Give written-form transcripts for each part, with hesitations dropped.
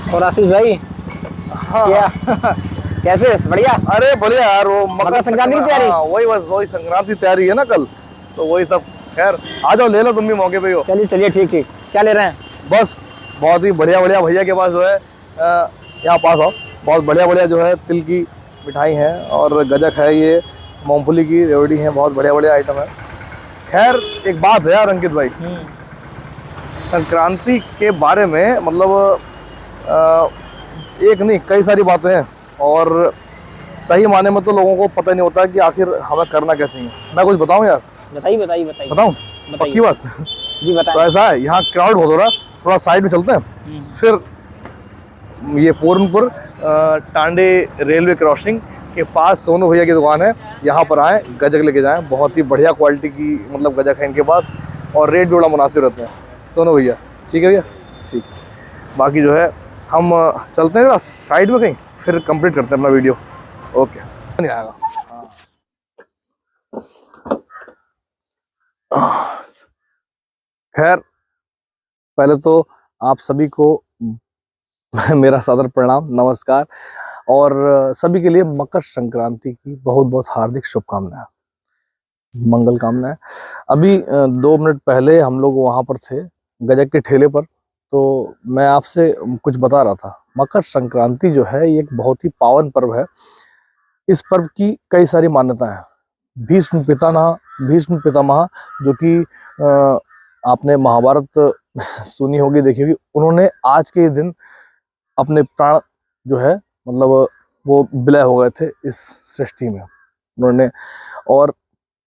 और आशीष भाई हाँ क्या कैसे बढ़िया। अरे बढ़िया यार, वो मकर संक्रांति की तैयारी। हाँ, वही बस वही संक्रांति की तैयारी है ना कल, तो वही सब। खैर आ जाओ, ले लो, तुम भी मौके पे ही हो। चलिए चलिए ठीक ठीक। क्या ले रहे हैं? बस बहुत ही बढ़िया बढ़िया भैया के पास जो है यहाँ पास आओ। बहुत बढ़िया बढ़िया जो है तिल की मिठाई है और गजक है, ये मूंगफली की रेवड़ी है, बहुत बढ़िया बढ़िया आइटम है। खैर एक बात है यार अंकित भाई, संक्रांति के बारे में मतलब एक नहीं कई सारी बातें हैं, और सही माने में तो लोगों को पता नहीं होता कि आखिर हमें करना क्या चाहिए। मैं कुछ बताऊं यार? बताइए बताइए बताइए। बताऊं? पक्की बात। जी बताएं। तो ऐसा है, यहाँ क्राउड बहुत हो रहा है, थोड़ा साइड में चलते हैं। फिर ये पूरनपुर टांडे रेलवे क्रॉसिंग के पास सोनू भैया की दुकान है, यहाँ पर आएँ, गजक लेके जाएं। बहुत ही बढ़िया क्वालिटी की मतलब गजक है इनके पास, और रेट भी बड़ा मुनासिब रहते हैं। सोनू भैया ठीक है भैया? ठीक। बाकी जो है हम चलते हैं जरा साइड में कहीं, फिर कंप्लीट करते हैं अपना वीडियो। ओके। नहीं आएगा। खैर पहले तो आप सभी को मेरा सादर प्रणाम, नमस्कार, और सभी के लिए मकर संक्रांति की बहुत बहुत हार्दिक शुभकामनाएं, मंगल कामनाएं। अभी 2 मिनट पहले हम लोग वहां पर थे गजक के ठेले पर, तो मैं आपसे कुछ बता रहा था। मकर संक्रांति जो है ये एक बहुत ही पावन पर्व है। इस पर्व की कई सारी मान्यताएं हैं। भीष्म पितामह जो कि आपने महाभारत सुनी होगी, देखी होगी, उन्होंने आज के दिन अपने प्राण जो है मतलब वो विलय हो गए थे इस सृष्टि में उन्होंने। और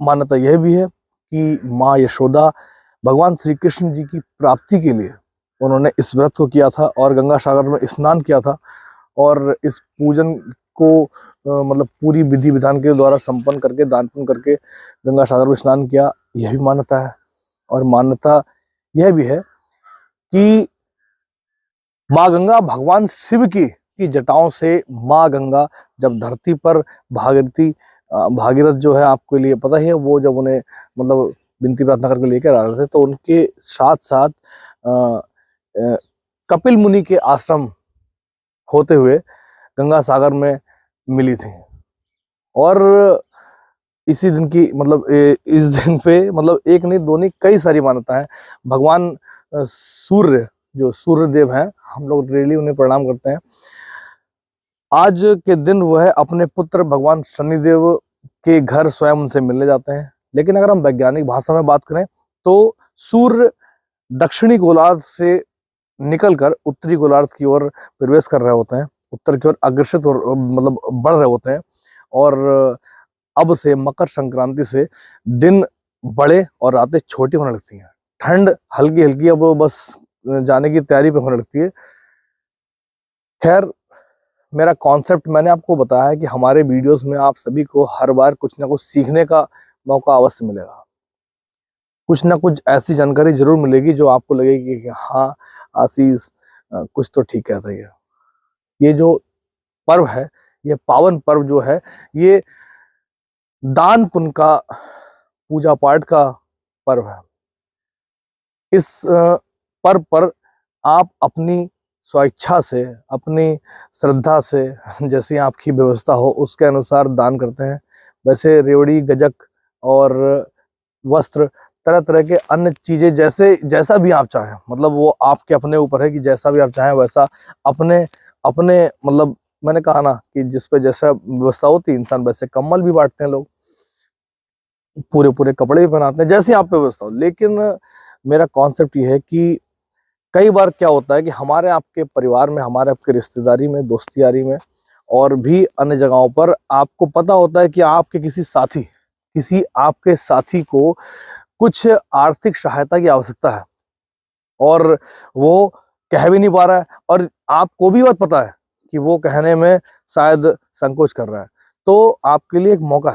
मान्यता यह भी है कि माँ यशोदा भगवान श्री कृष्ण जी की प्राप्ति के लिए उन्होंने इस व्रत को किया था और गंगा सागर में स्नान किया था, और इस पूजन को मतलब पूरी विधि विधान के द्वारा संपन्न करके दान पुण्य करके गंगा सागर में स्नान किया, यह भी मान्यता है। और मान्यता यह भी है कि माँ गंगा भगवान शिव की जटाओं से माँ गंगा जब धरती पर भागीरथ जो है, आपके लिए पता ही है, वो जब उन्हें मतलब विनती प्रार्थना करके लेकर आ रहे थे, तो उनके साथ साथ कपिल मुनि के आश्रम होते हुए गंगा सागर में मिली थी। और इसी दिन की मतलब इस दिन पे मतलब एक नहीं दो नहीं कई सारी मान्यताएं। भगवान सूर्य जो सूर्य देव हैं, हम लोग डेली उन्हें प्रणाम करते हैं। आज के दिन वह अपने पुत्र भगवान शनिदेव के घर स्वयं उनसे मिलने जाते हैं। लेकिन अगर हम वैज्ञानिक भाषा में बात करें तो सूर्य दक्षिणी गोलार्ध से निकलकर उत्तरी गोलार्ध की ओर प्रवेश कर रहे होते हैं, उत्तर की ओर अग्रसित मतलब बढ़ रहे होते हैं। और अब से मकर संक्रांति से दिन बड़े और रातें छोटी होने लगती हैं। ठंड हल्की हल्की अब बस जाने की तैयारी पे होने लगती है। खैर मेरा कॉन्सेप्ट मैंने आपको बताया है कि हमारे वीडियोस में आप सभी को हर बार कुछ ना कुछ सीखने का मौका अवश्य मिलेगा। कुछ ना कुछ ऐसी जानकारी जरूर मिलेगी जो आपको लगेगी कि हाँ आशीष कुछ तो ठीक कहता है। ये जो पर्व है, ये पावन पर्व जो है, ये दान पुण्य का, पूजा पाठ का पर्व है। इस पर्व पर आप अपनी स्वेच्छा से, अपनी श्रद्धा से, जैसी आपकी व्यवस्था हो उसके अनुसार दान करते हैं। वैसे रेवड़ी, गजक और वस्त्र, तरह तरह के अन्य चीजें जैसे जैसा भी आप चाहें, मतलब वो आपके अपने ऊपर है कि जैसा भी आप चाहें वैसा अपने अपने मतलब मैंने कहा ना कि जिस पे जैसा व्यवस्था होती है, इंसान वैसे कम्बल भी बांटते हैं लोग, पूरे पूरे कपड़े भी बनाते हैं, जैसी आप पे व्यवस्था हो। लेकिन मेरा कॉन्सेप्ट ये है कि कई बार क्या होता है कि हमारे आपके परिवार में, हमारे आपके रिश्तेदारी में, दोस्ती यारी में और भी अन्य जगहों पर आपको पता होता है कि किसी आपके साथी को कुछ आर्थिक सहायता की आवश्यकता है और वो कह भी नहीं पा रहा है, और आपको भी बात पता है कि वो कहने में शायद संकोच कर रहा है। तो आपके लिए एक मौका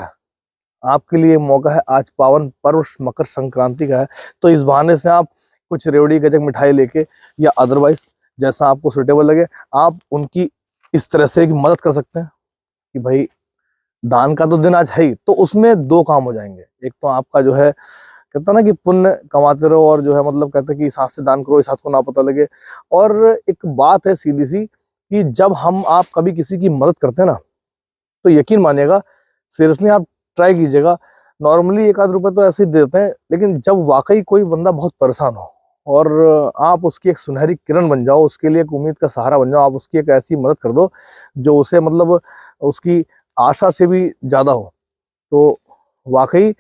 है, आज पावन पर्व मकर संक्रांति का है। तो इस बहाने से आप कुछ रेवड़ी, गजक, मिठाई लेके या अदरवाइज जैसा आपको सुटेबल लगे, आप उनकी इस तरह से मदद कर सकते हैं कि भाई दान का तो दिन आज है ही, तो उसमें 2 काम हो जाएंगे। एक तो आपका जो है कहता ना कि पुण्य कमाते रहो और जो है मतलब कहते हैं कि इस हाथ से दान करो इस हाथ को ना पता लगे। और एक बात है सीधी सी कि जब हम आप कभी किसी की मदद करते हैं ना, तो यकीन मानिएगा, सीरियसली आप ट्राई कीजिएगा। नॉर्मली 1-8 रुपए तो ऐसे ही देते हैं, लेकिन जब वाकई कोई बंदा बहुत परेशान हो और आप उसकी एक सुनहरी किरण बन जाओ, उसके लिए एक उम्मीद का सहारा बन जाओ, आप उसकी एक ऐसी मदद कर दो जो उसे मतलब उसकी आशा से भी ज्यादा हो, तो वाकई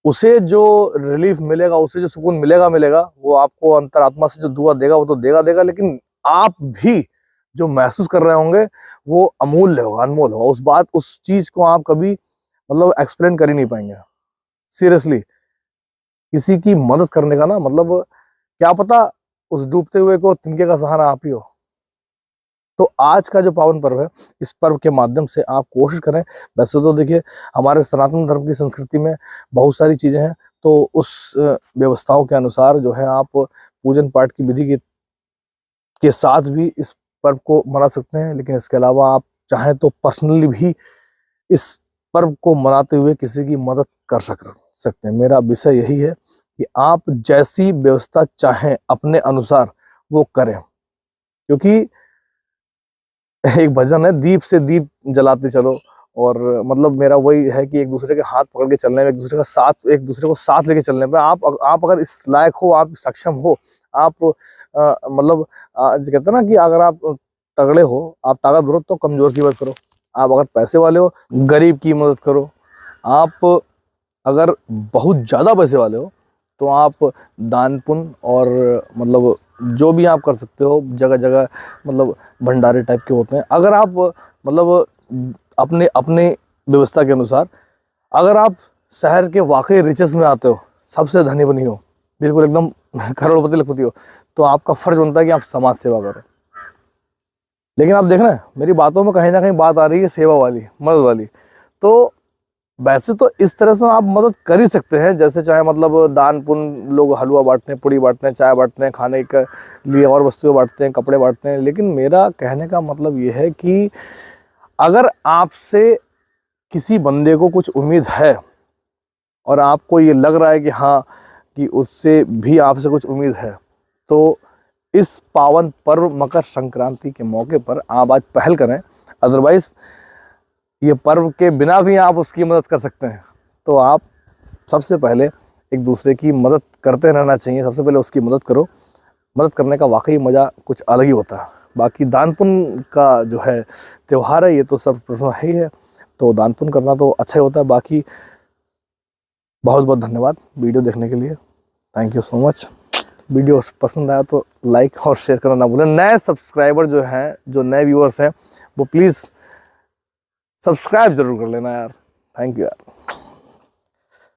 उसे जो रिलीफ मिलेगा, उसे जो सुकून मिलेगा, वो आपको अंतरात्मा से जो दुआ देगा वो तो देगा, लेकिन आप भी जो महसूस कर रहे होंगे वो अमूल्य होगा, अनमोल होगा। उस चीज को आप कभी मतलब एक्सप्लेन कर ही नहीं पाएंगे। सीरियसली किसी की मदद करने का ना मतलब, क्या पता उस डूबते हुए को तिनके का सहारा आप ही हो। तो आज का जो पावन पर्व है, इस पर्व के माध्यम से आप कोशिश करें। वैसे तो देखिए हमारे सनातन धर्म की संस्कृति में बहुत सारी चीजें हैं, तो उस व्यवस्थाओं के अनुसार जो है आप पूजन पाठ की विधि के साथ भी इस पर्व को मना सकते हैं। लेकिन इसके अलावा आप चाहें तो पर्सनली भी इस पर्व को मनाते हुए किसी की मदद कर सकते हैं। मेरा विषय यही है कि आप जैसी व्यवस्था चाहें अपने अनुसार वो करें, क्योंकि एक भजन है, दीप से दीप जलाते चलो। और मतलब मेरा वही है कि एक दूसरे के हाथ पकड़ के चलने में, एक दूसरे को साथ लेके चलने में आप अगर इस लायक हो, आप सक्षम हो, आप मतलब जो कहते हैं ना कि अगर आप तगड़े हो, आप ताकतवर हो तो कमजोर की मदद करो। आप अगर पैसे वाले हो, गरीब की मदद करो। आप अगर बहुत ज्यादा पैसे वाले हो तो आप दान पुण्य और मतलब जो भी आप कर सकते हो, जगह जगह मतलब भंडारे टाइप के होते हैं। अगर आप मतलब अपने अपने व्यवस्था के अनुसार, अगर आप शहर के वाकई रिचेस में आते हो, सबसे धनी बनी हो, बिल्कुल एकदम करोड़पति लखपति हो, तो आपका फर्ज बनता है कि आप समाज सेवा करो। लेकिन आप देख रहे हैं मेरी बातों में कहीं ना कहीं बात आ रही है सेवा वाली, मदद वाली। तो वैसे तो इस तरह से आप मदद कर ही सकते हैं, जैसे चाहे मतलब दान पुण्य, लोग हलवा बांटते हैं, पूड़ी बांटते हैं, चाय बांटते हैं, खाने के लिए और वस्तुएं बांटते हैं, कपड़े बांटते हैं। लेकिन मेरा कहने का मतलब ये है कि अगर आपसे किसी बंदे को कुछ उम्मीद है और आपको ये लग रहा है कि हाँ कि उससे भी आपसे कुछ उम्मीद है, तो इस पावन पर्व मकर संक्रांति के मौके पर आप आज पहल करें। अदरवाइज ये पर्व के बिना भी आप उसकी मदद कर सकते हैं। तो आप सबसे पहले एक दूसरे की मदद करते रहना चाहिए, सबसे पहले उसकी मदद करो। मदद करने का वाकई मज़ा कुछ अलग ही होता है। बाकी दान पुण्य का जो है त्यौहार है, ये तो सब है ही है, तो दान पुण्य करना तो अच्छा ही होता है। बाकी बहुत बहुत धन्यवाद वीडियो देखने के लिए, thank you so much. Video पसंद आया तो लाइक और शेयर करना ना भूलें। नए सब्सक्राइबर जो हैं, जो नए व्यूअर्स हैं, वो प्लीज़ सब्सक्राइब जरूर कर लेना यार। थैंक यू यार।